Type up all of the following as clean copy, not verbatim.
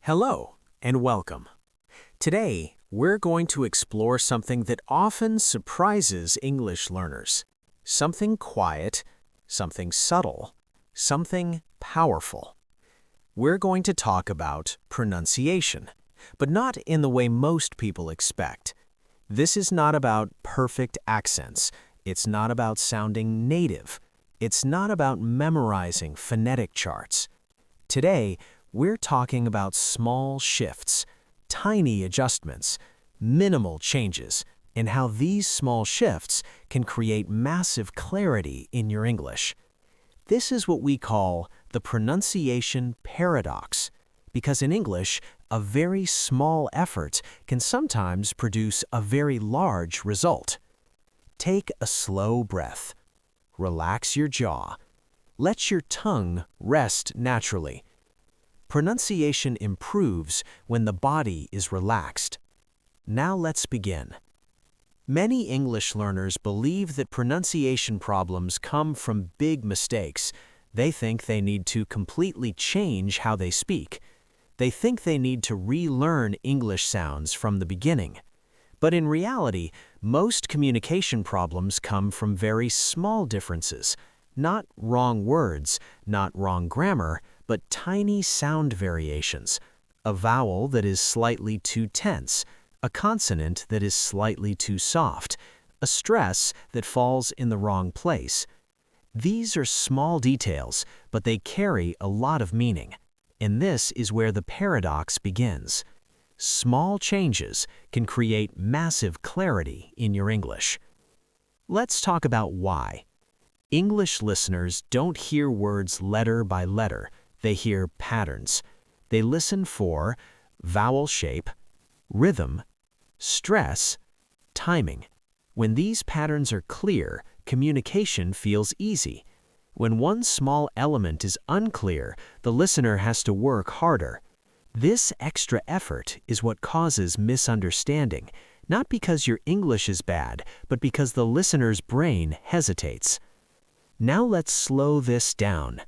Hello and welcome. Today, we're going to explore something that often surprises English learners. Something quiet, something subtle, something powerful. We're going to talk about pronunciation, but not in the way most people expect. This is not about perfect accents. It's not about sounding native. It's not about memorizing phonetic charts. Today, we're talking about small shifts, tiny adjustments, minimal changes, and how these small shifts can create massive clarity in your English. This is what we call the pronunciation paradox, because in English, a very small effort can sometimes produce a very large result. Take a slow breath. Relax your jaw. Let your tongue rest naturally. Pronunciation improves when the body is relaxed. Now let's begin. Many English learners believe that pronunciation problems come from big mistakes. They think they need to completely change how they speak. They think they need to relearn English sounds from the beginning. But in reality, most communication problems come from very small differences, not wrong words, not wrong grammar, but tiny sound variations. A vowel that is slightly too tense, a consonant that is slightly too soft, a stress that falls in the wrong place. These are small details, but they carry a lot of meaning. And this is where the paradox begins. Small changes can create massive clarity in your English. Let's talk about why. English listeners don't hear words letter by letter. They hear patterns. They listen for vowel shape, rhythm, stress, timing. When these patterns are clear, communication feels easy. When one small element is unclear, the listener has to work harder. This extra effort is what causes misunderstanding, not because your English is bad, but because the listener's brain hesitates. Now let's slow this down.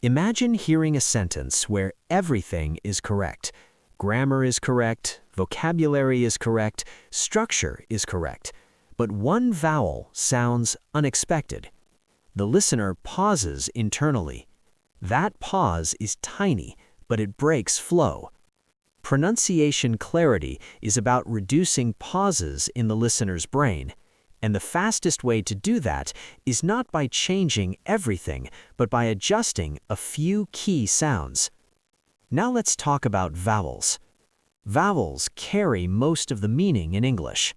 Imagine hearing a sentence where everything is correct. Grammar is correct, vocabulary is correct, structure is correct, but one vowel sounds unexpected. The listener pauses internally. That pause is tiny, but it breaks flow. Pronunciation clarity is about reducing pauses in the listener's brain, and the fastest way to do that is not by changing everything, but by adjusting a few key sounds. Now let's talk about vowels. Vowels carry most of the meaning in English.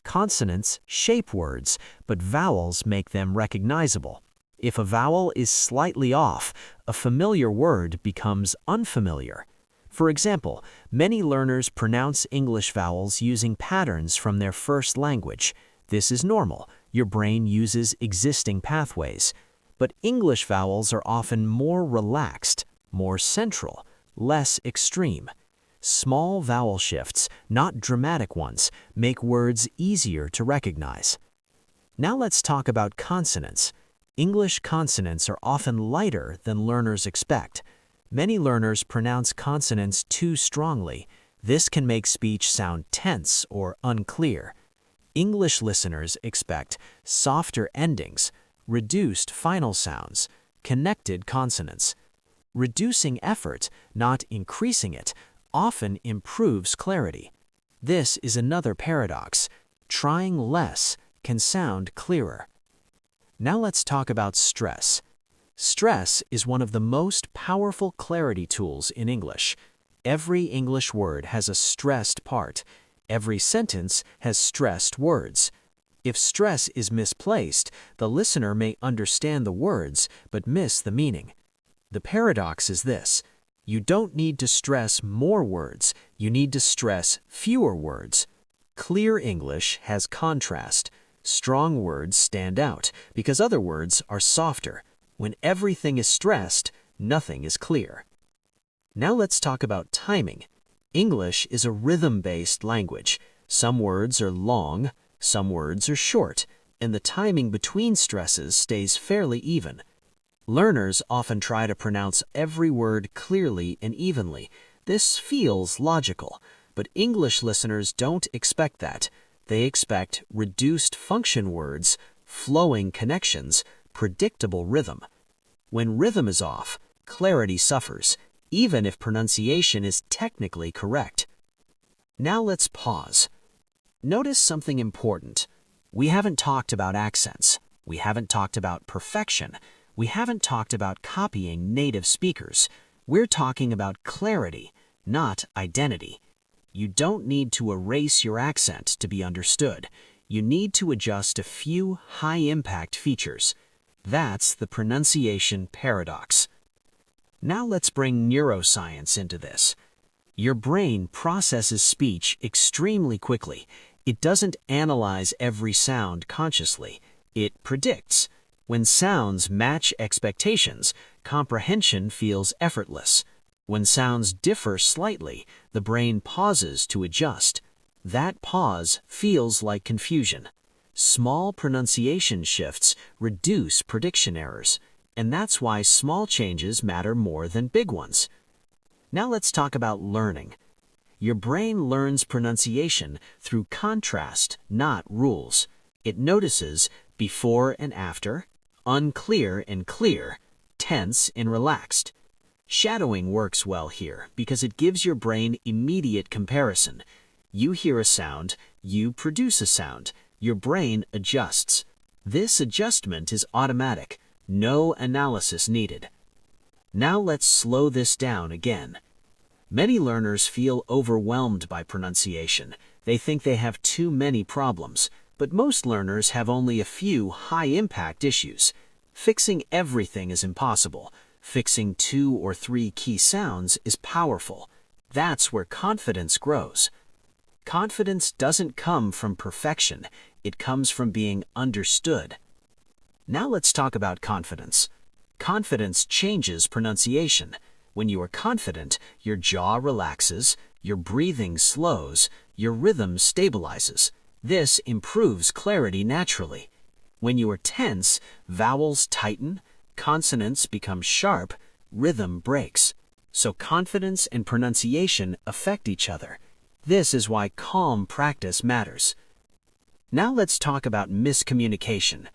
Consonants shape words, but vowels make them recognizable. If a vowel is slightly off, a familiar word becomes unfamiliar. For example, many learners pronounce English vowels using patterns from their first language. This is normal. Your brain uses existing pathways. But English vowels are often more relaxed, more central, less extreme. Small vowel shifts, not dramatic ones, make words easier to recognize. Now let's talk about consonants. English consonants are often lighter than learners expect. Many learners pronounce consonants too strongly. This can make speech sound tense or unclear. English listeners expect softer endings, reduced final sounds, connected consonants. Reducing effort, not increasing it, often improves clarity. This is another paradox. Trying less can sound clearer. Now let's talk about stress. Stress is one of the most powerful clarity tools in English. Every English word has a stressed part. Every sentence has stressed words. If stress is misplaced, the listener may understand the words but miss the meaning. The paradox is this. You don't need to stress more words. You need to stress fewer words. Clear English has contrast. Strong words stand out because other words are softer. When everything is stressed, nothing is clear. Now let's talk about timing. English is a rhythm-based language. Some words are long, some words are short, and the timing between stresses stays fairly even. Learners often try to pronounce every word clearly and evenly. This feels logical, but English listeners don't expect that. They expect reduced function words, flowing connections, predictable rhythm. When rhythm is off, clarity suffers, even if pronunciation is technically correct. Now let's pause. Notice something important. We haven't talked about accents. We haven't talked about perfection. We haven't talked about copying native speakers. We're talking about clarity, not identity. You don't need to erase your accent to be understood. You need to adjust a few high-impact features. That's the pronunciation paradox. Now let's bring neuroscience into this. Your brain processes speech extremely quickly. It doesn't analyze every sound consciously. It predicts. When sounds match expectations, comprehension feels effortless. When sounds differ slightly, the brain pauses to adjust. That pause feels like confusion. Small pronunciation shifts reduce prediction errors, and that's why small changes matter more than big ones. Now let's talk about learning. Your brain learns pronunciation through contrast, not rules. It notices before and after, unclear and clear, tense and relaxed. Shadowing works well here because it gives your brain immediate comparison. You hear a sound, you produce a sound. Your brain adjusts. This adjustment is automatic. No analysis needed. Now let's slow this down again. Many learners feel overwhelmed by pronunciation. They think they have too many problems, but most learners have only a few high-impact issues. Fixing everything is impossible. Fixing 2 or 3 key sounds is powerful. That's where confidence grows. Confidence doesn't come from perfection. It comes from being understood. Now let's talk about confidence. Confidence changes pronunciation. When you are confident, your jaw relaxes, your breathing slows, your rhythm stabilizes. This improves clarity naturally. When you are tense, vowels tighten, consonants become sharp, rhythm breaks. So confidence and pronunciation affect each other. This is why calm practice matters. Now let's talk about miscommunication.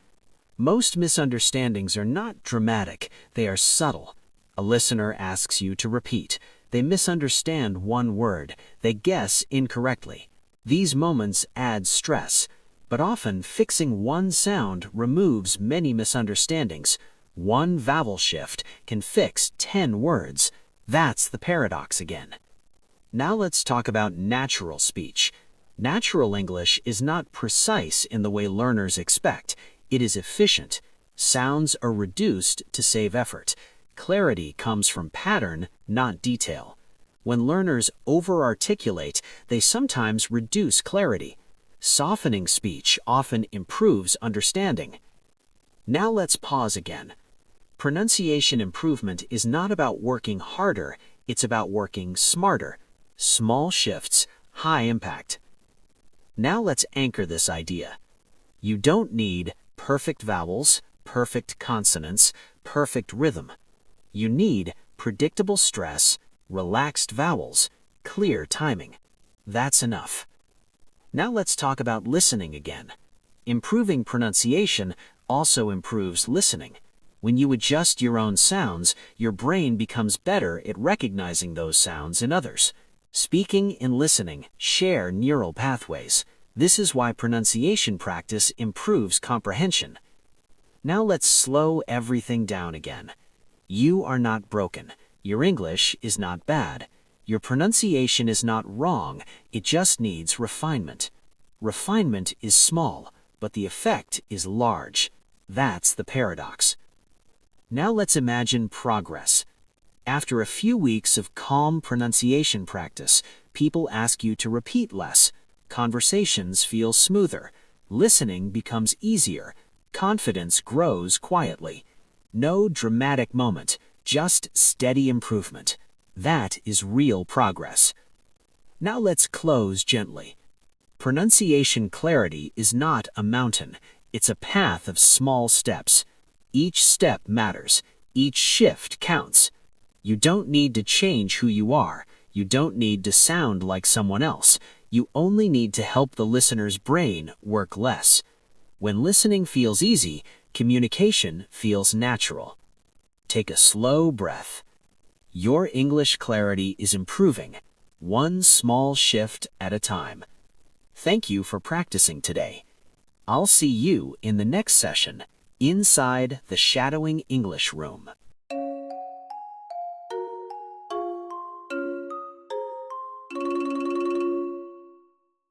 Most misunderstandings are not dramatic, they are subtle. A listener asks you to repeat. They misunderstand one word. They guess incorrectly. These moments add stress, but often fixing one sound removes many misunderstandings. One vowel shift can fix 10 words. That's the paradox again. Now let's talk about natural speech. Natural English is not precise in the way learners expect. It is efficient. Sounds are reduced to save effort. Clarity comes from pattern, not detail. When learners over-articulate, they sometimes reduce clarity. Softening speech often improves understanding. Now let's pause again. Pronunciation improvement is not about working harder, it's about working smarter. Small shifts, high impact. Now let's anchor this idea. You don't need perfect vowels, perfect consonants, perfect rhythm. You need predictable stress, relaxed vowels, clear timing. That's enough. Now let's talk about listening again. Improving pronunciation also improves listening. When you adjust your own sounds, your brain becomes better at recognizing those sounds in others. Speaking and listening share neural pathways. This is why pronunciation practice improves comprehension. Now let's slow everything down again. You are not broken. Your English is not bad. Your pronunciation is not wrong. It just needs refinement. Refinement is small, but the effect is large. That's the paradox. Now let's imagine progress. After a few weeks of calm pronunciation practice, people ask you to repeat less. Conversations feel smoother. Listening becomes easier. Confidence grows quietly. No dramatic moment, just steady improvement. That is real progress. Now let's close gently. Pronunciation clarity is not a mountain. It's a path of small steps. Each step matters. Each shift counts. You don't need to change who you are. You don't need to sound like someone else. You only need to help the listener's brain work less. When listening feels easy, communication feels natural. Take a slow breath. Your English clarity is improving, one small shift at a time. Thank you for practicing today. I'll see you in the next session, inside the Shadowing English Room.